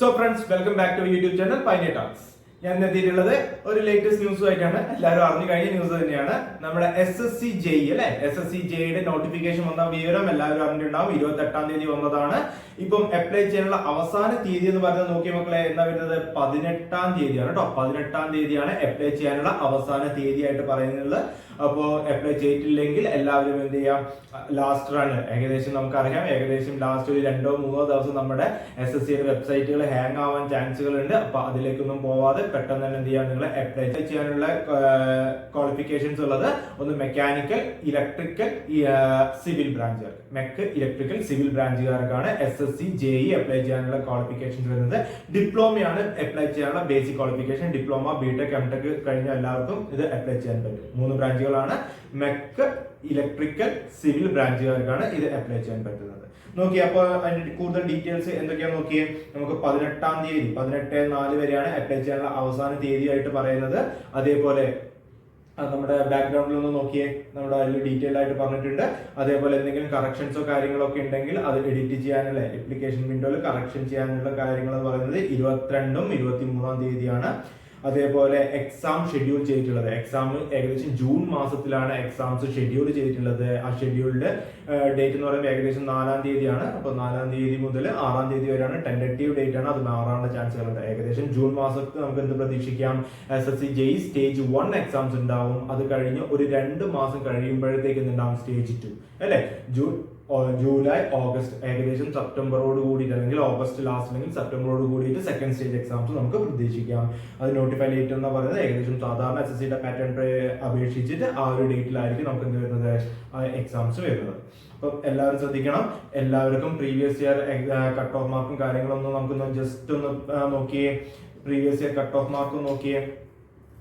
So friends, welcome back to YouTube channel Pioneer Talks. ഞാൻ എത്തിയിട്ടുള്ളത് ഒരു ലേറ്റസ്റ്റ് ന്യൂസുമായിട്ടാണ്. എല്ലാവരും അറിഞ്ഞു കഴിഞ്ഞ ന്യൂസ് തന്നെയാണ്. നമ്മുടെ SSC-JEE അല്ലെ, SSC-JEEയുടെ നോട്ടിഫിക്കേഷൻ വന്ന വിവരം എല്ലാവരും അറിഞ്ഞിട്ടുണ്ടാവും. 28-ാം തീയതി വന്നതാണ്. ഇപ്പം അപ്ലൈ ചെയ്യാനുള്ള അവസാന തീയതി എന്ന് പറയുന്നത് നോക്കിയ മക്കളെ എന്താ വരുന്നത്, 18-ാം തീയതിയാണ് കേട്ടോ. 18-ാം തീയതിയാണ് അപ്ലൈ ചെയ്യാനുള്ള അവസാന തീയതിയായിട്ട് പറയുന്നത്. അപ്പോൾ അപ്ലൈ ചെയ്തിട്ടില്ലെങ്കിൽ എല്ലാവരും എന്ത് ചെയ്യാം, ലാസ്റ്റ് റൺ ഏകദേശം നമുക്കറിയാം, ഏകദേശം ലാസ്റ്റ് ഒരു 2-3 ദിവസം നമ്മുടെ SSCയുടെ വെബ്സൈറ്റുകൾ ഹാങ് ആവാൻ ചാൻസുകൾ ഉണ്ട്. അപ്പൊ അതിലേക്കൊന്നും പോവാതെ പെട്ടെന്ന് തന്നെ എന്ത് ചെയ്യാം, നിങ്ങൾ അപ്ലൈ ചെയ്യാനുള്ള ക്വാളിഫിക്കേഷൻസ് ഉള്ളത് ഒന്ന് മെക്കാനിക്കൽ, ഇലക്ട്രിക്കൽ, സിവിൽ ബ്രാഞ്ചുകാർക്ക്, മെക്ക്, ഇലക്ട്രിക്കൽ, സിവിൽ ബ്രാഞ്ചുകാർക്കാണ് SSC-JEE അപ്ലൈ ചെയ്യാനുള്ള ക്വാളിഫിക്കേഷൻസ് വരുന്നത്. ഡിപ്ലോമയാണ് അപ്ലൈ ചെയ്യാനുള്ള basic qualification. Diploma, BTech, MTech കഴിഞ്ഞ എല്ലാവർക്കും ഇത് അപ്ലൈ ചെയ്യാൻ പറ്റും. 3 ബ്രാഞ്ചുകളാണ്. മെക്ക്, ഇലക്ട്രിക്കൽ, സിവിൽ ബ്രാഞ്ചുകാർക്കാണ് ഇത് അപ്ലൈ ചെയ്യാൻ പറ്റുന്നത്. നോക്കി, അപ്പോൾ അതിന്റെ കൂടുതൽ ഡീറ്റെയിൽസ് എന്തൊക്കെയാണെന്ന് നോക്കിയേ. നമുക്ക് 18-ാം തീയതി 18-4 വരെയാണ് അപ്ലൈ ചെയ്യാനുള്ള അവസാന തീയതിയായിട്ട് പറയുന്നത്. അതേപോലെ നമ്മുടെ ബാക്ക്ഗ്രൗണ്ടിൽ ഒന്ന് നോക്കിയേ, നമ്മുടെ അതിൽ ഡീറ്റെയിൽ ആയിട്ട് പറഞ്ഞിട്ടുണ്ട്. അതേപോലെ എന്തെങ്കിലും കറക്ഷൻസോ കാര്യങ്ങളോ ഒക്കെ ഉണ്ടെങ്കിൽ അത് എഡിറ്റ് ചെയ്യാനുള്ള അപ്ലിക്കേഷൻ വിൻഡോയിൽ കറക്ഷൻ ചെയ്യാനുള്ള കാര്യങ്ങൾ എന്ന് പറയുന്നത് 22-ഉം 23-ാം തീയതിയാണ്. അതേപോലെ എക്സാം ഷെഡ്യൂൾ ചെയ്തിട്ടുള്ളത്, എക്സാം ഏകദേശം ജൂൺ മാസത്തിലാണ് എക്സാംസ് ഷെഡ്യൂൾ ചെയ്തിട്ടുള്ളത്. ആ ഷെഡ്യൂളിന്റെ ഡേറ്റ് എന്ന് പറയുമ്പോൾ ഏകദേശം 4-ാം തീയതിയാണ്. അപ്പൊ 4-ാം തീയതി മുതൽ 6-ാം തീയതി വരെയാണ് ടെന്റേറ്റീവ് ഡേറ്റ് ആണ്. അത് മാറാനുള്ള ചാൻസുകളുണ്ട്. ഏകദേശം ജൂൺ മാസത്തിൽ നമുക്ക് എന്ത് പ്രതീക്ഷിക്കാം, SSC-JEE സ്റ്റേജ് 1 എക്സാംസ് ഉണ്ടാവും. അത് കഴിഞ്ഞ് ഒരു 2 മാസം കഴിയുമ്പോഴത്തേക്ക് ഉണ്ടാവും സ്റ്റേജ് 2 അല്ലെ. ജൂലൈ, ഓഗസ്റ്റ്, ഏകദേശം സെപ്റ്റംബറോട് കൂടിയിട്ട് അല്ലെങ്കിൽ ഓഗസ്റ്റ് ലാസ്റ്റ് അല്ലെങ്കിൽ സെപ്റ്റംബറോട് കൂടിയിട്ട് സെക്കൻഡ് സ്റ്റേജ് എക്സാംസ് നമുക്ക് പ്രതീക്ഷിക്കാം. അത് നോട്ടിഫൈ ഡേറ്റ് എന്ന് പറയുന്നത് ഏകദേശം സാധാരണ SSCയുടെ പാറ്റേൺ അപേക്ഷിച്ചിട്ട് ആ ഒരു ഡേറ്റിലായിരിക്കും നമുക്ക് എന്ത് വരുന്നത്, എക്സാംസ് വരുന്നത്. അപ്പം എല്ലാവരും ശ്രദ്ധിക്കണം. എല്ലാവർക്കും പ്രീവിയസ് ഇയർ കട്ട് ഓഫ് മാർക്കും കാര്യങ്ങളൊന്നും നമുക്കൊന്ന് ജസ്റ്റ് ഒന്ന് നോക്കിയേ. Previous year cut off mark നോക്കിയേ.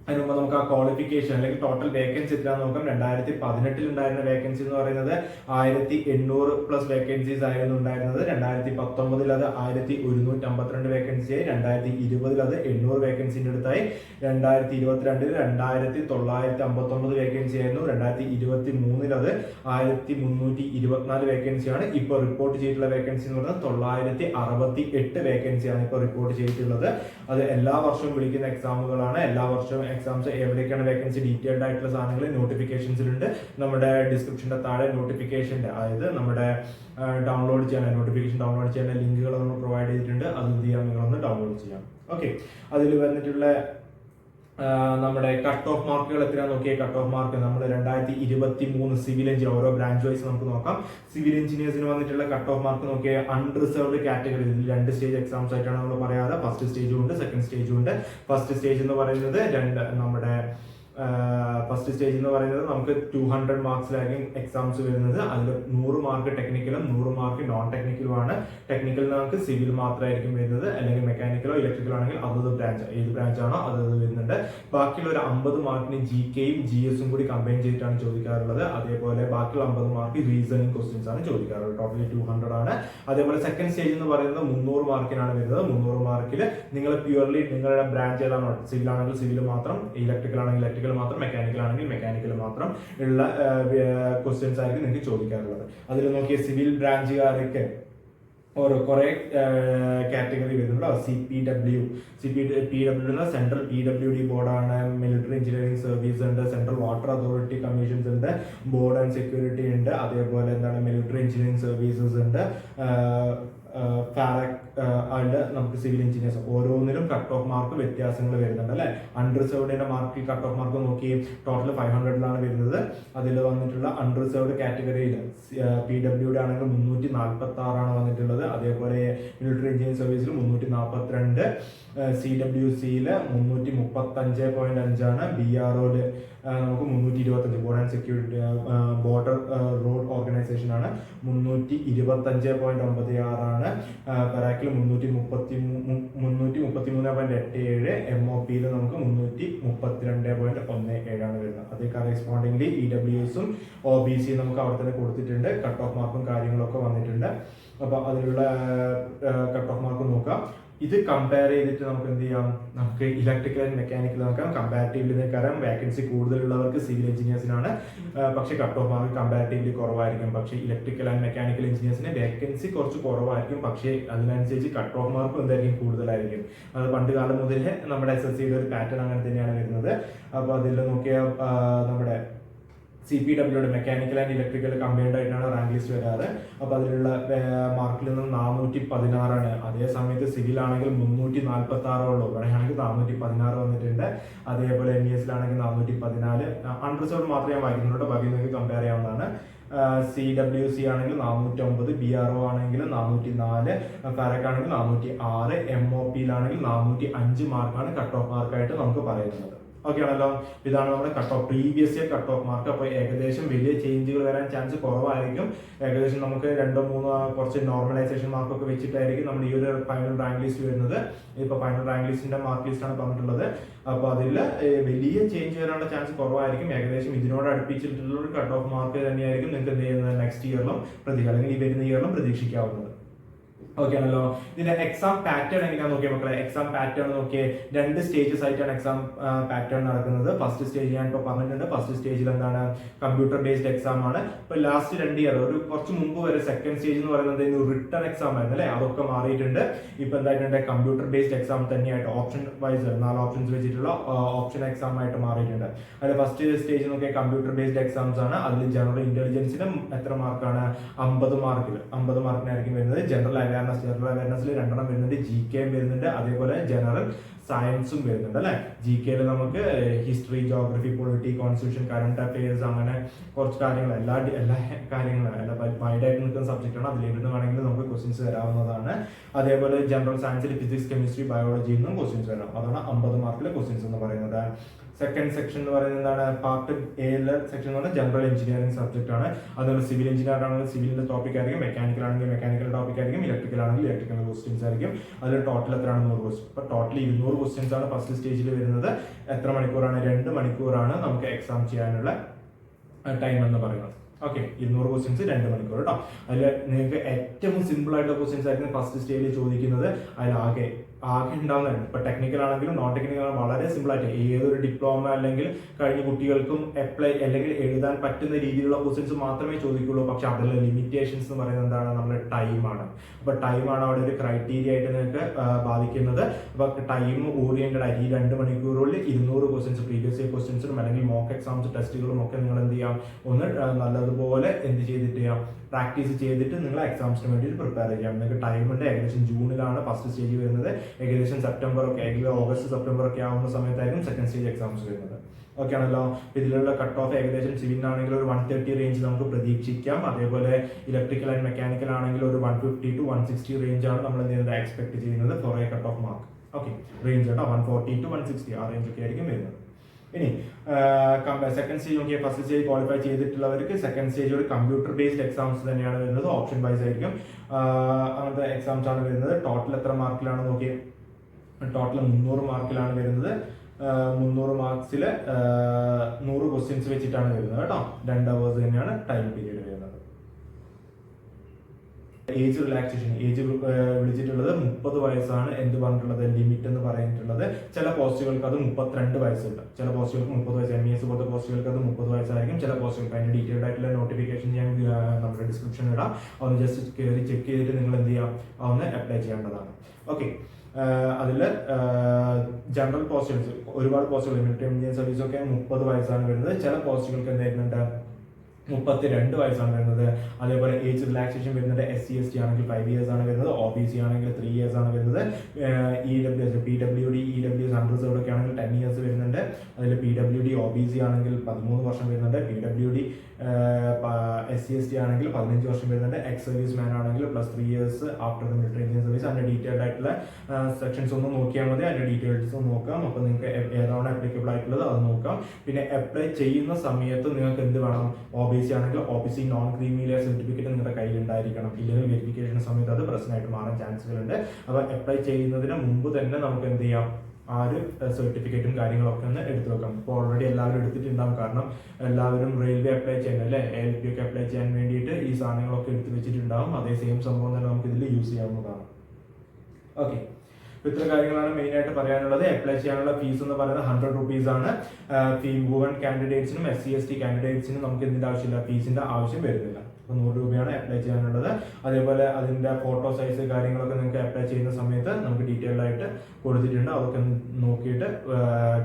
അതിന് മുമ്പ് നമുക്ക് ആ ക്വാളിഫിക്കേഷൻ അല്ലെങ്കിൽ ടോട്ടൽ വേക്കൻസി എത്രയാണെന്ന് നോക്കാം. 2018 ഉണ്ടായിരുന്ന വേക്കൻസി എന്ന് പറയുന്നത് 1800+ വേക്കൻസീസ് ആയിരുന്നു ഉണ്ടായിരുന്നത്. 2019 അത് 1152 വേക്കൻസിയായി. 2020 അത് 800 വേക്കൻസിന്റെ അടുത്തായി. 2022 2959 വേക്കൻസി ആയിരുന്നു. 2023 അത് 1324 വേക്കൻസിയാണ്. ഇപ്പോൾ റിപ്പോർട്ട് ചെയ്തിട്ടുള്ള വേക്കൻസി എന്ന് പറയുന്നത് 968 വേക്കൻസിയാണ് ഇപ്പോൾ റിപ്പോർട്ട് ചെയ്തിട്ടുള്ളത്. അത് എല്ലാ വർഷവും വിളിക്കുന്ന എക്സാമുകളാണ്. എല്ലാ വർഷവും എക്സാംസ് എവിടേക്കാണ് വേക്കൻസി ഡീറ്റെയിൽഡ് ആയിട്ടുള്ള സാധനങ്ങൾ നോട്ടിഫിക്കേഷൻസിലുണ്ട്. നമ്മുടെ ഡിസ്ക്രിപ്ഷന്റെ താഴെ നോട്ടിഫിക്കേഷന്റെ, അതായത് നമ്മുടെ ഡൗൺലോഡ് ചെയ്യാൻ, നോട്ടിഫിക്കേഷൻ ഡൗൺലോഡ് ചെയ്യാൻ ലിങ്കുകൾ നമ്മൾ പ്രൊവൈഡ് ചെയ്തിട്ടുണ്ട്. അത് എന്ത് ചെയ്യാം, നിങ്ങളൊന്ന് ഡൗൺലോഡ് ചെയ്യാം. ഓക്കെ, അതിൽ വന്നിട്ടുള്ള നമ്മുടെ കട്ട് ഓഫ് മാർക്കുകൾ എത്രയാണെന്ന് നോക്കിയാൽ, കട്ട് ഓഫ് മാർക്ക് നമ്മൾ 2023 സിവിൽ എഞ്ചിനീയർ, ഓരോ ബ്രാഞ്ച് വൈസ് നമുക്ക് നോക്കാം. സിവിൽ എഞ്ചിനീയേഴ്സിന് വന്നിട്ടുള്ള കട്ട് ഓഫ് മാർക്ക് നോക്കിയാൽ അൺറിസർവ്ഡ് കാറ്റഗറി 2 സ്റ്റേജ് എക്സാംസ് ആയിട്ടാണ് നമ്മൾ പറയാറ്. ഫസ്റ്റ് സ്റ്റേജും ഉണ്ട്, സെക്കൻഡ് സ്റ്റേജും ഉണ്ട്. ഫസ്റ്റ് സ്റ്റേജ് എന്ന് പറയുന്നത് ഫസ്റ്റ് സ്റ്റേജ് എന്ന് പറയുന്നത് നമുക്ക് 200 മാർക്സിലായിരിക്കും എക്സാംസ് വരുന്നത്. അതിൽ 100 മാർക്ക് ടെക്നിക്കലും 100 മാർക്ക് നോൺ ടെക്നിക്കലും ആണ്. ടെക്നിക്കൽ നമുക്ക് സിവിൽ മാത്രമായിരിക്കും വരുന്നത്, അല്ലെങ്കിൽ മെക്കാനിക്കലോ ഇലക്ട്രിക്കലോ ആണെങ്കിൽ അതത് ബ്രാഞ്ച്, ഏത് ബ്രാഞ്ചാണോ അത് വരുന്നുണ്ട്. ബാക്കിയുള്ള ഒരു 50 മാർക്കിന് GKയും GSും കൂടി കമ്പൈൻ ചെയ്തിട്ടാണ് ചോദിക്കാറുള്ളത്. അതേപോലെ ബാക്കിയുള്ള 50 മാർക്ക് റീസണിങ് ക്വസ്റ്റ്യൻസ് ആണ് ചോദിക്കാറുള്ളത്. ടോട്ടലി 200 ആണ്. അതേപോലെ സെക്കൻഡ് സ്റ്റേജ് എന്ന് പറയുന്നത് 300 മാർക്കിനാണ് വരുന്നത്. 300 മാർക്കിൽ നിങ്ങൾ പ്യുവർലി നിങ്ങളുടെ ബ്രാഞ്ച് ഏതാണോ, സിവിൽ ആണെങ്കിൽ സിവിൽ മാത്രം, ഇലക്ട്രിക്കൽ ആണെങ്കിൽ ഇലക്ട്രിക്കൽ മാത്രം, മെക്കാനിക്കൽ ആണെങ്കിൽ മെക്കാനിക്കൽ മാത്രം ഉള്ള ക്വസ്റ്റ്യൻസ് ആയിരിക്കും നിങ്ങൾക്ക് ചോദിക്കാറുള്ളത്. അതിൽ നോക്കിയ സിവിൽ ബ്രാഞ്ചുകാർക്ക് കുറെ കാറ്റഗറി വരുന്നുണ്ടോ. CPW സെൻട്രൽ PWD ബോർഡാണ്. മിലിറ്ററി എഞ്ചിനീയറിംഗ് സർവീസ് ഉണ്ട്, സെൻട്രൽ വാട്ടർ അതോറിറ്റി കമ്മീഷൻസ് ഉണ്ട്, ബോർഡ് ആൻഡ് സെക്യൂരിറ്റി ഉണ്ട്. അതേപോലെ എന്താണ് മിലിറ്ററി എഞ്ചിനീയറിംഗ് സർവീസസ് ഉണ്ട്, ആയിട്ട് നമുക്ക് സിവിൽ എഞ്ചിനീയേഴ്സ്. ഓരോന്നിലും കട്ട് ഓഫ് മാർക്ക് വ്യത്യാസങ്ങൾ വരുന്നുണ്ട് അല്ലെ. അൺറിസർവ്ഡിന്റെ മാർക്ക് കട്ട് ഓഫ് മാർക്ക് നോക്കി ടോട്ടൽ 500 വരുന്നത്. അതിൽ വന്നിട്ടുള്ള അൺറിസർവ്ഡ് കാറ്റഗറിയിൽ PWD ആണെങ്കിൽ 346 വന്നിട്ടുള്ളത്. അതേപോലെ മിലിറ്ററി എഞ്ചിനീയറിംഗ് സർവീസിൽ 342, CWCയിൽ 335.5, BROയില് നമുക്ക് 325, board and security border road organisation ആണ് 325.96, പരാക്കിൽ 333.87, MOPയിൽ നമുക്ക് 332.17 വരുന്നത്. അത് കറസ്പോണ്ടിംഗ്ലി EWSും OBC നമുക്ക് അവിടെ തന്നെ കൊടുത്തിട്ടുണ്ട്. കട്ട് ഓഫ് മാർക്കും കാര്യങ്ങളൊക്കെ വന്നിട്ടുണ്ട്. അപ്പൊ അതിലുള്ള കട്ട് ഓഫ് മാർക്ക് നോക്കാം. ഇത് കമ്പയർ ചെയ്തിട്ട് നമുക്ക് എന്ത് ചെയ്യാം, നമുക്ക് ഇലക്ട്രിക്കൽ ആൻഡ് മെക്കാനിക്കൽ നോക്കാം. കമ്പാരിറ്റീവ്ലി നിൽക്കാം വേക്കൻസി കൂടുതലുള്ളവർക്ക് സിവിൽ എഞ്ചിനീയേഴ്സിനാണ്, പക്ഷേ കട്ട് ഓഫ് മാർക്ക് കമ്പാരിറ്റീവ്ലി കുറവായിരിക്കും. പക്ഷേ ഇലക്ട്രിക്കൽ ആൻഡ് മെക്കാനിക്കൽ എഞ്ചിനീയേഴ്സിന് വേക്കൻസി കുറച്ച് കുറവായിരിക്കും, പക്ഷേ അതിനനുസരിച്ച് കട്ട് ഓഫ് മാർക്കും എന്തായിരിക്കും കൂടുതലായിരിക്കും. അത് പണ്ട് കാലം മുതലേ നമ്മുടെ SSCയുടെ ഒരു പാറ്റേൺ അങ്ങനെ തന്നെയാണ് വരുന്നത്. അപ്പോൾ അതിൽ നോക്കിയാൽ നമ്മുടെ CPWയുടെ മെക്കാനിക്കൽ ആൻഡ് ഇലക്ട്രിക്കൽ കമ്പൈൻഡ് ആയിട്ടാണ് റാങ്ക് ലിസ്റ്റ് വരാറ്. അപ്പോൾ അതിലുള്ള മാർക്കിൽ നിന്ന് 416ആണ്. അതേ സമയത്ത് സിവിൽ ആണെങ്കിൽ 346 ഉള്ളൂ. ഇവിടെ ആണെങ്കിൽ 416 വന്നിട്ടുണ്ട്. അതേപോലെ MESലാണെങ്കിൽ 414. അൺറിസർവ്ഡ് മാത്രമേ ഞാൻ വായിക്കുന്നുള്ളൂ, ബാക്കി നിങ്ങൾക്ക് കമ്പയർ ചെയ്യാവുന്നതാണ്. CWC ആണെങ്കിൽ 409, BRO ആണെങ്കിൽ 404, ഫാരക് ആണെങ്കിൽ 406, MOPയിലാണെങ്കിൽ 405 മാർക്കാണ് കട്ട് ഓഫ് മാർക്കായിട്ട് നമുക്ക് പറയുന്നത്. ഓക്കെ ആണല്ലോ. ഇതാണ് നമ്മുടെ cut off previous year cut off mark. അപ്പോൾ ഏകദേശം വലിയ ചേഞ്ചുകൾ വരാൻ ചാൻസ് കുറവായിരിക്കും. ഏകദേശം നമുക്ക് 2-3 കുറച്ച് നോർമലൈസേഷൻ മാർക്കൊക്കെ വെച്ചിട്ടായിരിക്കും നമ്മുടെ ഈ ഒരു ഫൈനൽ റാങ്ക് ലിസ്റ്റ് വരുന്നത്. ഇപ്പോൾ ഫൈനൽ റാങ്ക് ലിസ്റ്റിന്റെ മാർക്ക് ലിസ്റ്റാണ് പറഞ്ഞിട്ടുള്ളത്. അപ്പോൾ അതിൽ വലിയ ചേഞ്ച് വരാനുള്ള ചാൻസ് കുറവായിരിക്കും. ഏകദേശം ഇതിനോട് അടുപ്പിച്ചിട്ടുള്ള ഒരു കട്ട് ഓഫ് മാർക്ക് തന്നെയായിരിക്കും നിങ്ങൾക്ക് എന്ത് ചെയ്യുന്നത് നെക്സ്റ്റ് ഇയറിലും അല്ലെങ്കിൽ ഈ വരുന്ന ഇയറിലും പ്രതീക്ഷിക്കാവുന്നത്. ഓക്കെ ആണല്ലോ. ഇതിന്റെ എക്സാം പാറ്റേൺ എങ്ങനെയാണെന്ന് നോക്കിയാൽ മക്കളെ, എക്സാം പാറ്റേൺ നോക്കിയേ 2 സ്റ്റേജസ് ആയിട്ടാണ് എക്സാം പാറ്റേൺ നടക്കുന്നത്. ഫസ്റ്റ് സ്റ്റേജ് ഞാൻ ഇപ്പോൾ പറഞ്ഞിട്ടുണ്ട്. ഫസ്റ്റ് സ്റ്റേജിൽ എന്താണ്, കമ്പ്യൂട്ടർ ബേസ്ഡ് എക്സാം ആണ്. ഇപ്പോൾ ലാസ്റ്റ് 2 ഇയർ ഒരു കുറച്ച് മുമ്പ് വരെ സെക്കൻഡ് സ്റ്റേജ് എന്ന് പറയുന്നത് റിട്ടൺ എക്സാം ആയിരുന്നു അല്ലേ, അതൊക്കെ മാറിയിട്ടുണ്ട്. ഇപ്പൊ എന്തായിട്ടുണ്ട്, കമ്പ്യൂട്ടർ ബേസ്ഡ് എക്സാം തന്നെയായിട്ട് ഓപ്ഷൻ വൈസ് 4 ഓപ്ഷൻസ് വെച്ചിട്ടുള്ള ഓപ്ഷൻ എക്സാം ആയിട്ട് മാറിയിട്ടുണ്ട്. അതിൽ ഫസ്റ്റ് സ്റ്റേജ് നോക്കിയാൽ കമ്പ്യൂട്ടർ ബേസ്ഡ് എക്സാംസ് ആണ്. അതിൽ ജനറൽ ഇന്റലിജൻസിന് എത്ര മാർക്കാണ്, 50 മാർക്കിനായിരിക്കും വരുന്നത്. ജനറൽ അവയർനെസ്സിൽ 2 വരുന്നുണ്ട്, GK വരുന്നുണ്ട്, അതേപോലെ ജനറൽ സയൻസും വരുന്നുണ്ട് അല്ലെ. GKയിൽ നമുക്ക് history, geography, polity, constitution, current affairs, അങ്ങനെ കുറച്ച് കാര്യങ്ങൾ എല്ലാ കാര്യങ്ങളും വൈഡായിട്ട് നിൽക്കുന്ന സബ്ജക്റ്റ് ആണ്. അതിലിരുന്ന് വേണമെങ്കിൽ നമുക്ക് ക്വസ്റ്റ്യൻസ് വരാവുന്നതാണ്. അതേപോലെ ജനറൽ സയൻസിൽ ഫിസിക്സ്, കെമിസ്ട്രി, ബയോളജിയിൽ നിന്നും ക്വസ്റ്റ്യൻസ് വരാം. അതാണ് 50 മാർക്കിലെ ക്വസ്റ്റ്യൻസ് എന്ന് പറയുന്നത്. സെക്കൻഡ് സെക്ഷൻ എന്ന് പറയുന്നത് എന്താണ്, പാർട്ട് എയിലെ സെക്ഷൻ എന്ന് പറഞ്ഞാൽ ജനറൽ എഞ്ചിനീയറിംഗ് സബ്ജക്ട് ആണ്. അതുപോലെ സിവിൽ എഞ്ചിനീയർ ആണെങ്കിൽ സിവിലിന്റെ ടോപ്പിക് ആയിരിക്കും, മെക്കാനിക്കൽ ആണെങ്കിൽ മെക്കാനിക്കൽ ടോപ്പിക് ആയിരിക്കും, ഇലക്ട്രിക്കൽ ആണെങ്കിൽ ഇലക്ട്രിക്കൽ ക്വസ്റ്റ്യൻസ് ആയിരിക്കും. അതിൽ ടോട്ടൽ എത്രയാണ്, 100 ക്വസ്റ്റ്യൻ. അപ്പോൾ ടോട്ടൽ 200 ക്വസ്റ്റ്യൻസ് ആണ് ഫസ്റ്റ് സ്റ്റേജിൽ വരുന്നത്. എത്ര മണിക്കൂറാണ്, 2 മണിക്കൂറാണ് നമുക്ക് എക്സാം ചെയ്യാനുള്ള ടൈം എന്ന് പറയുന്നത്. ഓക്കെ, 200 ക്വസ്റ്റ്യൻസ് 2 മണിക്കൂർ കേട്ടോ. അതിൽ നിങ്ങൾക്ക് ഏറ്റവും സിമ്പിൾ ആയിട്ടുള്ള ക്വസ്റ്റ്യൻസ് ആയിരിക്കും ഫസ്റ്റ് സ്റ്റേജിൽ ചോദിക്കുന്നത്. അതിൽ ആകെ ഉണ്ടാവുന്നതാണ്. ഇപ്പൊ ടെക്നിക്കൽ ആണെങ്കിലും നോൺ ടെക്നിക്കൽ ആണെങ്കിലും വളരെ സിമ്പിൾ ആയിട്ട് ഏതൊരു ഡിപ്ലോമ അല്ലെങ്കിൽ കഴിഞ്ഞ കുട്ടികൾക്കും അപ്ലൈ അല്ലെങ്കിൽ എഴുതാൻ പറ്റുന്ന രീതിയിലുള്ള ക്വസ്റ്റ്യൻസ് മാത്രമേ ചോദിക്കുള്ളൂ. പക്ഷെ അതിലുള്ള ലിമിറ്റേഷൻസ് എന്ന് പറയുന്നത് എന്താണ്, നമ്മുടെ ടൈമാണ്. അപ്പൊ ടൈമാണ് അവിടെ ഒരു ക്രൈറ്റീരിയ ആയിട്ട് നിങ്ങൾക്ക് ബാധിക്കുന്നത്. അപ്പൊ ടൈം ഓറിയന്റഡ് ആയിട്ട് ഈ 2 മണിക്കൂറുകളിൽ 200 ക്വസ്റ്റ്യൻസ് പ്രീവിയസ് ഇയർ ക്വസ്റ്റ്യൻസും അല്ലെങ്കിൽ മോക്ക് എക്സാംസ് ടെസ്റ്റുകളും ഒക്കെ നിങ്ങൾ എന്ത് ചെയ്യാം, ഒന്ന് നല്ലതുപോലെ എന്ത് ചെയ്തിട്ട് ചെയ്യാം, പ്രാക്ടീസ് ചെയ്തിട്ട് നിങ്ങൾ എക്സാംസിന് വേണ്ടിയിട്ട് പ്രിപ്പയർ ചെയ്യാം. നിങ്ങൾക്ക് ടൈമുണ്ട്. ഏകദേശം ജൂണിലാണ് ഫസ്റ്റ് സ്റ്റേജ് വരുന്നത്. ഏകദേശം സെപ്റ്റംബർ ഒക്കെ അല്ലെങ്കിൽ ഓഗസ്റ്റ് സെപ്റ്റംബർ ഒക്കെ ആവുന്ന സമയത്തായിരിക്കും സെക്കൻഡ് സ്റ്റേജ് എക്സാംസ് വരുന്നത്. ഓക്കെ ആണല്ലോ. ഇതിലുള്ള കട്ട് ഓഫ് ഏകദേശം സിവിലിനാണെങ്കിൽ ഒരു 130 റേഞ്ച് നമുക്ക് പ്രതീക്ഷിക്കാം. അതേപോലെ ഇലക്ട്രിക്കൽ ആൻഡ് മെക്കാനിക്കൽ ആണെങ്കിൽ ഒരു 150 to 160 റേഞ്ച് ആണ് നമ്മൾ എന്ത് എക്സ്പെക്ട് ചെയ്യുന്നത് for a cut off mark. Okay, range കേട്ടോ 140 to 160 ആ റേഞ്ച് ഒക്കെ ആയിരിക്കും വരുന്നത്. ഇനി സെക്കൻഡ് സ്റ്റേജ് നോക്കിയാൽ ഫസ്റ്റ് സ്റ്റേജ് ക്വാളിഫൈ ചെയ്തിട്ടുള്ളവർക്ക് സെക്കൻഡ് സ്റ്റേജ് ഒരു കമ്പ്യൂട്ടർ ബേസ്ഡ് എക്സാംസ് തന്നെയാണ് വരുന്നത്. ഓപ്ഷൻ വൈസ് ആയിരിക്കും അങ്ങനത്തെ എക്സാംസ് ആണ് വരുന്നത്. ടോട്ടൽ എത്ര മാർക്കിലാണ് നോക്കിയത്, ടോട്ടൽ 300 മാർക്കിലാണ് വരുന്നത്. 300 മാർക്സിൽ 100 ക്വസ്റ്റ്യൻസ് വെച്ചിട്ടാണ് വരുന്നത് കേട്ടോ. 2 hours തന്നെയാണ് ടൈം പീരീഡ് വരുന്നത്. ഏജ് റിലാക്സേഷൻ ഏജ് വിളിച്ചിട്ടുള്ളത് 30 വയസ്സാണ്. എന്ത് പറഞ്ഞിട്ടുള്ളത്, ലിമിറ്റ് എന്ന് പറഞ്ഞിട്ടുള്ളത്. ചില പോസ്റ്റുകൾക്ക് അത് 32 വയസ്സുണ്ട്, ചില പോസ്റ്റുകൾക്ക് 30 വയസ്സ്. MES പോലത്തെ പോസ്റ്റുകൾക്ക് അത് 30 വയസ്സായിരിക്കും. ചില പോസ്റ്റുകൾക്ക് അതിന്റെ ഡീറ്റെയിൽഡ് ആയിട്ടുള്ള നോട്ടിഫിക്കേഷൻ ഞാൻ നമ്മുടെ ഡിസ്ക്രിപ്ഷൻ ഇടാം. അതൊന്ന് ജസ്റ്റ് കയറി ചെക്ക് ചെയ്തിട്ട് നിങ്ങൾ എന്ത് ചെയ്യാം, അതൊന്ന് അപ്ലൈ ചെയ്യേണ്ടതാണ്. ഓക്കെ, അതിൽ ജനറൽ പോസ്റ്റുകൾക്ക് ഒരുപാട് പോസ്റ്റുകൾ മിലിറ്ററി എഞ്ചിനീയർ സർവീസ് ഒക്കെ 30 വയസ്സാണ് വരുന്നത്. ചില പോസ്റ്റുകൾക്ക് എന്ത് വരുന്നുണ്ട്, 32 വയസ്സാണ് വരുന്നത്. അതേപോലെ ഏജ് റിലാക്സേഷൻ വരുന്നത് SC/ST ആണെങ്കിൽ 5 years ആണ് വരുന്നത്. OBC ആണെങ്കിൽ 3 years ആണ് വരുന്നത്. EWS, PWD, EWS അൺറിസർവ്ഡ് ഒക്കെ ആണെങ്കിൽ 10 years വരുന്നുണ്ട്. അതിൽ PWD, OBC ആണെങ്കിൽ 13 വർഷം വരുന്നുണ്ട്. PWD, SC/ST ആണെങ്കിൽ 15 വർഷം വരുന്നുണ്ട്. എക്സ് സർവീസ് മാൻ ആണെങ്കിൽ +3 years after the military Indian service. അതിന്റെ ഡീറ്റെയിൽഡ് ആയിട്ടുള്ള സെക്ഷൻസ് ഒന്ന് നോക്കിയാൽ മതി. അതിന്റെ ഡീറ്റെയിൽസ് ഒന്ന് നോക്കാം. അപ്പോൾ നിങ്ങൾക്ക് ഏതാണ് ആപ്ലിക്കബിൾ ആയിട്ടുള്ളത് അത് നോക്കാം. പിന്നെ അപ്ലൈ ചെയ്യുന്ന സമയത്ത് നിങ്ങൾക്ക് എന്ത് വേണം, OBC ആണെങ്കിൽ OBC non creamy layer certificate നിങ്ങളുടെ കയ്യിൽ ഉണ്ടായിരിക്കണം. ഇല്ലെങ്കിൽ വെരിഫിക്കേഷൻ സമയത്ത് അത് പ്രശ്നമായിട്ട് മാറാൻ ചാൻസുകളുണ്ട്. അപ്പോൾ അപ്ലൈ ചെയ്യുന്നതിന് മുമ്പ് തന്നെ നമുക്ക് എന്ത് ചെയ്യാം, ആ ഒരു സർട്ടിഫിക്കറ്റും കാര്യങ്ങളൊക്കെ ഒന്ന് എടുത്തു വെക്കാം. ഇപ്പോൾ ഓൾറെഡി എല്ലാവരും എടുത്തിട്ടുണ്ടാകും. കാരണം എല്ലാവരും റെയിൽവേ അപ്ലൈ ചെയ്യാൻ അല്ലെ ALP ഒക്കെ അപ്ലൈ ചെയ്യാൻ വേണ്ടിയിട്ട് ഈ സാധനങ്ങളൊക്കെ എടുത്തു വെച്ചിട്ടുണ്ടാകും. അതേ സെയിം സംഭവം തന്നെ നമുക്ക് ഇതിൽ യൂസ് ചെയ്യാവുന്നതാണ്. ഓക്കെ, ഇത്ര കാര്യങ്ങളാണ് മെയിൻ ആയിട്ട് പറയാനുള്ളത്. അപ്ലൈ ചെയ്യാനുള്ള ഫീസ് എന്ന് പറയുന്നത് 100 rupees ആണ്. വുമൺ കാൻഡിഡേറ്റ്സിനും SC/ST കാൻഡിഡേറ്റ്സിനും നമുക്ക് എന്തിന്റെ ആവശ്യമില്ല, ഫീസിന്റെ ആവശ്യം വരുന്നില്ല. 100 രൂപയാണ് അപ്ലൈ ചെയ്യാനുള്ളത്. അതേപോലെ അതിന്റെ ഫോട്ടോ സൈസ് കാര്യങ്ങളൊക്കെ നിങ്ങൾക്ക് അപ്ലൈ ചെയ്യുന്ന സമയത്ത് നമുക്ക് ഡീറ്റെയിൽഡ് ആയിട്ട് കൊടുത്തിട്ടുണ്ട്. അതൊക്കെ നോക്കിയിട്ട്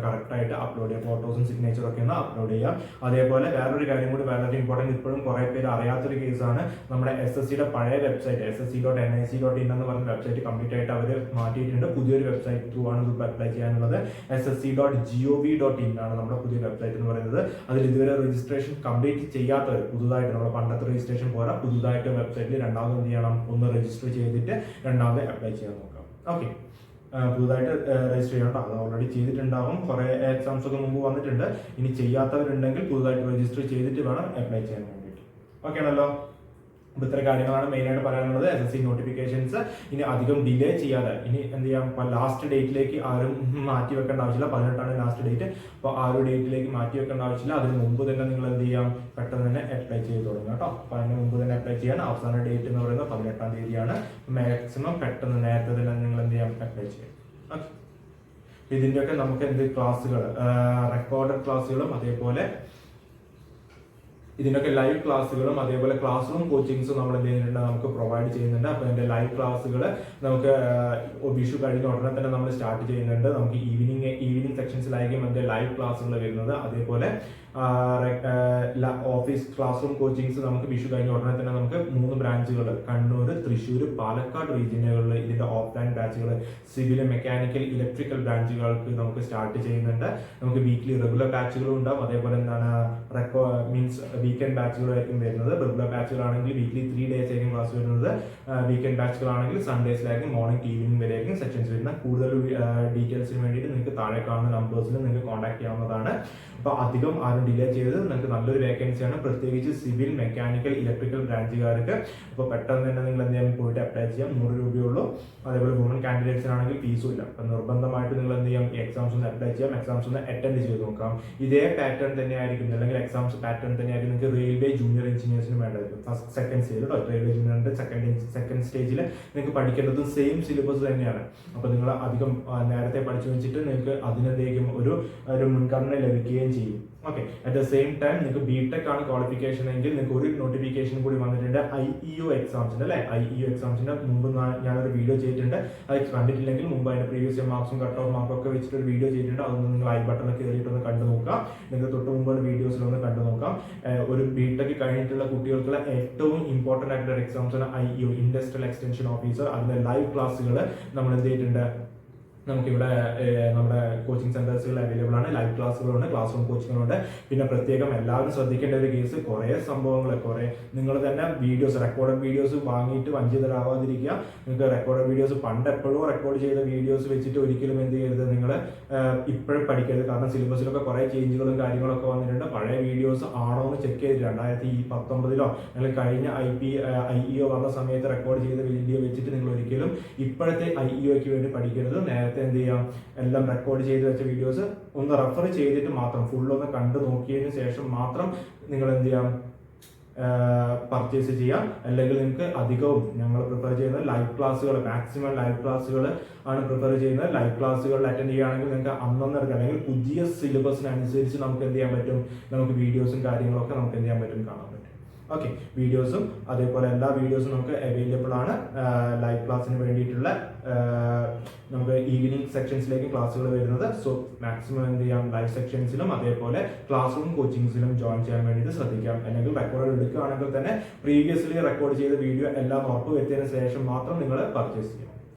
കറക്റ്റ് ആയിട്ട് അപ്ലോഡ് ചെയ്യാം. ഫോട്ടോസും സിഗ്നേച്ചറും ഒക്കെ ഒന്ന് അപ്ലോഡ് ചെയ്യാം. അതേപോലെ വേറൊരു കാര്യം കൂടി വളരെ ഇമ്പോർട്ടൻറ്റ്, ഇപ്പോഴും കുറെ പേര് അറിയാത്തൊരു കേസാണ്. നമ്മുടെ SSCയുടെ പഴയ വെബ്സൈറ്റ് ssc.nic.in എന്ന് പറഞ്ഞ വെബ്സൈറ്റ് കംപ്ലീറ്റ് ആയിട്ട് അവർ മാറ്റിയിട്ടുണ്ട്. പുതിയൊരു വെബ്സൈറ്റ് ത്രൂ ആണ് ഇപ്പോൾ അപ്ലൈ ചെയ്യാനുള്ളത്. ssc.gov.in ആണ് നമ്മുടെ പുതിയ വെബ്സൈറ്റ് എന്ന് പറയുന്നത്. അതിൽ ഇതുവരെ രജിസ്ട്രേഷൻ കംപ്ലീറ്റ് ചെയ്യാത്തവർ, പുതുതായിട്ട് നമ്മുടെ പണ്ടത്തെ രജിസ്ട്രേഷൻ പോരാ, പുതുതായിട്ട് വെബ്സൈറ്റിൽ രണ്ടാമത് എന്ത് ചെയ്യണം, ഒന്ന് രജിസ്റ്റർ ചെയ്തിട്ട് രണ്ടാമത് അപ്ലൈ ചെയ്യാൻ നോക്കാം. ഓക്കെ, പുതുതായിട്ട് രജിസ്റ്റർ ചെയ്യണം. അത് ഓൾറെഡി ചെയ്തിട്ടുണ്ടാവും, കുറെ എക്സാംസ് ഒക്കെ മുമ്പ് വന്നിട്ടുണ്ട്. ഇനി ചെയ്യാത്തവരുണ്ടെങ്കിൽ പുതുതായിട്ട് രജിസ്റ്റർ ചെയ്തിട്ട് വേണം അപ്ലൈ ചെയ്യാൻ വേണ്ടിയിട്ട്. ഓക്കെ ആണല്ലോ. അപ്പോൾ ഇത്ര കാര്യങ്ങളാണ് മെയിൻ ആയിട്ട് പറയാനുള്ളത്. SSC നോട്ടിഫിക്കേഷൻസ് ഇനി അധികം ഡിലേ ചെയ്യാതെ ഇനി എന്ത് ചെയ്യാം, ലാസ്റ്റ് ഡേറ്റിലേക്ക് ആരും മാറ്റി വെക്കേണ്ട ആവശ്യമില്ല. 18ആണ് ലാസ്റ്റ് ഡേറ്റ്. അപ്പോൾ ആ ഒരു ഡേറ്റിലേക്ക് മാറ്റി വെക്കേണ്ട ആവശ്യമില്ല. അതിന് മുമ്പ് തന്നെ നിങ്ങൾ എന്ത് ചെയ്യാം, പെട്ടെന്ന് തന്നെ അപ്ലൈ ചെയ്ത് തുടങ്ങുക കേട്ടോ. അപ്പോൾ അതിന് മുമ്പ് തന്നെ അപ്ലൈ ചെയ്യാൻ. അവസാന ഡേറ്റ് എന്ന് പറയുന്നത് 18-ാം തീയതിയാണ്. മാക്സിമം പെട്ടെന്ന് നേരത്തെ തന്നെ നിങ്ങൾ എന്ത് ചെയ്യാം, അപ്ലൈ ചെയ്യാം. ഓക്കെ, ഇതിൻ്റെയൊക്കെ നമുക്ക് എന്ത് ക്ലാസ്സുകൾ, റെക്കോർഡഡ് ക്ലാസ്സുകളും അതേപോലെ ഇതിനൊക്കെ ലൈവ് ക്ലാസ്സുകളും അതേപോലെ ക്ലാസ് റൂം കോച്ചിങ്സും നമ്മൾ എന്ത് ചെയ്യുന്നുണ്ട്, നമുക്ക് പ്രൊവൈഡ് ചെയ്യുന്നുണ്ട്. അപ്പോൾ ഇതിന്റെ ലൈവ് ക്ലാസ്സുകൾ നമുക്ക് വിഷു കഴിഞ്ഞ ഉടനെ തന്നെ നമ്മൾ സ്റ്റാർട്ട് ചെയ്യുന്നുണ്ട്. നമുക്ക് ഈവനിങ് സെക്ഷൻസിലായിരിക്കും അതിന്റെ ലൈവ് ക്ലാസ്സുകൾ വരുന്നത്. അതേപോലെ ഓഫീസ് ക്ലാസ് റൂം കോച്ചിങ്സ് നമുക്ക് വിഷു കഴിഞ്ഞ ഉടനെ തന്നെ നമുക്ക് 3 ബ്രാഞ്ചുകൾ, കണ്ണൂർ, തൃശ്ശൂർ, പാലക്കാട് റീജിയനുകളിൽ ഇതിന്റെ ഓഫ്ലൈൻ ബാച്ചുകൾ, സിവിൽ, മെക്കാനിക്കൽ, ഇലക്ട്രിക്കൽ ബ്രാഞ്ചുകൾക്ക് നമുക്ക് സ്റ്റാർട്ട് ചെയ്യുന്നുണ്ട്. നമുക്ക് വീക്ക്ലി റെഗുലർ ബാച്ചുകളും ഉണ്ടാവും. അതേപോലെ എന്താണ് വീക്കെൻഡ് ബാച്ചുകളായിരിക്കും വരുന്നത്. റെഗുലർ ബാച്ചുകളാണെങ്കിൽ വീക്ക്ലി 3 days ആയിരിക്കും ക്ലാസ് വരുന്നത്. വീക്കെൻഡ് ബാച്ചുകളാണെങ്കിൽ സൺഡേസിലായിരിക്കും മോർണിംഗ് ടു ഈവനിങ് വരെ ആയിരിക്കും സെക്ഷൻസ് വരുന്നത്. കൂടുതൽ ഡീറ്റെയിൽസിന് വേണ്ടിയിട്ട് നിങ്ങൾക്ക് താഴെ കാണുന്ന നമ്പേഴ്സിൽ നിങ്ങൾക്ക് കോൺടാക്ട് ചെയ്യാവുന്നതാണ്. അപ്പോൾ അധികം ആരും ഡിലേ ചെയ്ത് നിങ്ങൾക്ക് നല്ലൊരു വേക്കൻസിയാണ്, പ്രത്യേകിച്ച് സിവിൽ, മെക്കാനിക്കൽ, ഇലക്ട്രിക്കൽ ബ്രാഞ്ചുകാർക്ക്. അപ്പോൾ പെട്ടെന്ന് തന്നെ നിങ്ങൾ എന്തെങ്കിലും പോയിട്ട് അപ്ലൈ ചെയ്യാം. 100 രൂപയുള്ളൂ. അതേപോലെ വുമൺ കാൻഡിഡേറ്റ്സിനാണെങ്കിൽ ഫീസും ഇല്ല. അപ്പം നിർബന്ധമായിട്ട് നിങ്ങൾ എന്ത് ചെയ്യാം, എക്സാംസ് ഒന്ന് അപ്ലൈ ചെയ്യാം, എക്സാംസ് ഒന്ന് അറ്റൻഡ് ചെയ്ത് നോക്കാം. ഇതേ പാറ്റേൺ തന്നെയായിരിക്കും, അല്ലെങ്കിൽ എക്സാംസ് പാറ്റേൺ തന്നെയായിരിക്കും നിങ്ങൾക്ക് റെയിൽവേ ജൂനിയർ എഞ്ചിനീയേഴ്സിന് വേണ്ടത്. ഫസ്റ്റ് സെക്കൻഡ് സ്റ്റേജ് കേട്ടോ, റെയിൽവേ ജൂനിയറിന്റെ സെക്കൻഡ് സ്റ്റേജിൽ നിങ്ങൾക്ക് പഠിക്കേണ്ടത് സെയിം സിലബസ് തന്നെയാണ്. അപ്പോൾ നിങ്ങൾ അധികം നേരത്തെ പഠിച്ചു വെച്ചിട്ട് നിങ്ങൾക്ക് അതിനെന്തെങ്കിലും ഒരു മുൻഗണന ലഭിക്കുകയും ചെയ്യും. Okay, at the same time നിങ്ങൾക്ക് ബിടെക് ആണ് ക്വാളിഫിക്കേഷൻ എങ്കിൽ നിങ്ങൾക്ക് ഒരു നോട്ടിഫിക്കേഷൻ കൂടി വന്നിട്ടുണ്ട്, IEO എക്സാംസിന്റെ അല്ലെ. IEO എക്സാംസിന്റെ മുമ്പ് ഞാനൊരു വീഡിയോ ചെയ്തിട്ടുണ്ട്. അത് കണ്ടിട്ടില്ലെങ്കിൽ മുമ്പ് അതിന്റെ പ്രീവിയസ് ഇയർ മാർക്സും കട്ട് ഓഫ് മാർക്കും ഒക്കെ വെച്ചിട്ട് ഒരു വീഡിയോ ചെയ്തിട്ടുണ്ട്. അതൊന്ന് നിങ്ങൾ ഐ ബട്ടണിൽ കയറിയിട്ടൊന്ന് കണ്ടു നോക്കാം. നിങ്ങൾക്ക് തൊട്ട് മുമ്പുള്ള വീഡിയോസിലൊന്ന് കണ്ടു നോക്കാം. ഒരു ബിടെക് കഴിഞ്ഞിട്ടുള്ള കുട്ടികൾക്കുള്ള ഏറ്റവും ഇമ്പോർട്ടന്റ് ആയിട്ടുള്ള എക്സാംസ് ആണ് IEO, ഇൻഡസ്ട്രിയൽ എക്സ്റ്റൻഷൻ ഓഫീസർ. അതിന്റെ ലൈവ് ക്ലാസ്സുകൾ നമ്മൾ എന്ത് ചെയ്തിട്ടുണ്ട്, നമുക്കിവിടെ നമ്മുടെ കോച്ചിങ് സെന്റേഴ്സുകൾ അവൈലബിൾ ആണ്. ലൈവ് ക്ലാസ്സുകളുണ്ട്, ക്ലാസ് റൂം കോച്ചിങ്ങുകളുണ്ട്. പിന്നെ പ്രത്യേകം എല്ലാവരും ശ്രദ്ധിക്കേണ്ട ഒരു കേസ്, കുറേ സംഭവങ്ങൾ, നിങ്ങൾ തന്നെ വീഡിയോസ്, റെക്കോർഡ് വീഡിയോസ് വാങ്ങിയിട്ട് വഞ്ചിതരാവാതിരിക്കുക. നിങ്ങൾക്ക് റെക്കോർഡ് വീഡിയോസ് പണ്ട് എപ്പോഴും റെക്കോർഡ് ചെയ്ത വീഡിയോസ് വെച്ചിട്ട് ഒരിക്കലും എന്ത് ചെയ്യരുത്, നിങ്ങൾ ഇപ്പോഴും പഠിക്കരുത്. കാരണം സിലബസിലൊക്കെ കുറേ ചേഞ്ചുകളും കാര്യങ്ങളൊക്കെ വന്നിട്ടുണ്ട്. പഴയ വീഡിയോസ് ആണോ എന്ന് ചെക്ക് ചെയ്തിട്ട് 2019 അല്ലെങ്കിൽ കഴിഞ്ഞ IEO വന്ന സമയത്ത് റെക്കോർഡ് ചെയ്ത വീഡിയോ വെച്ചിട്ട് നിങ്ങൾ ഒരിക്കലും ഇപ്പോഴത്തെ IEOയ്ക്ക് വേണ്ടി പഠിക്കരുത്. നേരത്തെ എന്ത് ചെയ്യാം, എല്ലാം റെക്കോർഡ് ചെയ്ത് വെച്ച വീഡിയോസ് ഒന്ന് റെഫർ ചെയ്തിട്ട് മാത്രം, ഫുള്ളൊന്ന് കണ്ടു നോക്കിയതിന് ശേഷം മാത്രം നിങ്ങൾ എന്ത് ചെയ്യാം, പർച്ചേസ് ചെയ്യാം. അല്ലെങ്കിൽ നിങ്ങൾക്ക് അധികവും ഞങ്ങൾ പ്രിഫർ ചെയ്യുന്നത് ലൈവ് ക്ലാസ്സുകൾ, മാക്സിമം ലൈവ് ക്ലാസ്സുകൾ ആണ് പ്രിഫർ ചെയ്യുന്നത്. ലൈവ് ക്ലാസ്സുകളിൽ അറ്റൻഡ് ചെയ്യുകയാണെങ്കിൽ നിങ്ങൾക്ക് അന്നൊന്നും എടുക്കാം, അല്ലെങ്കിൽ പുതിയ സിലബസിനനുസരിച്ച് നമുക്ക് എന്ത് ചെയ്യാൻ പറ്റും, നമുക്ക് വീഡിയോസും കാര്യങ്ങളൊക്കെ നമുക്ക് എന്ത് ചെയ്യാൻ പറ്റും, കാണാൻ പറ്റും. ഓക്കെ, വീഡിയോസും അതേപോലെ എല്ലാ വീഡിയോസും നമുക്ക് അവൈലബിൾ ആണ്. ലൈവ് ക്ലാസ്സിന് വേണ്ടിയിട്ടുള്ള നമുക്ക് ഈവനിങ് സെക്ഷൻസിലേക്ക് ക്ലാസ്സുകൾ വരുന്നത്. സോ മാക്സിമം എന്ത് ചെയ്യാം, ലൈവ് സെക്ഷൻസിലും അതേപോലെ ക്ലാസ് റൂം കോച്ചിങ്സിലും ജോയിൻ ചെയ്യാൻ വേണ്ടിയിട്ട് ശ്രദ്ധിക്കാം. അല്ലെങ്കിൽ റെക്കോർഡ് എടുക്കുകയാണെങ്കിൽ തന്നെ പ്രീവിയസ്ലി റെക്കോർഡ് ചെയ്ത വീഡിയോ എല്ലാം ഉറപ്പ് വരുത്തിയതിനു ശേഷം മാത്രം നിങ്ങൾ പർച്ചേസ് ചെയ്യാം.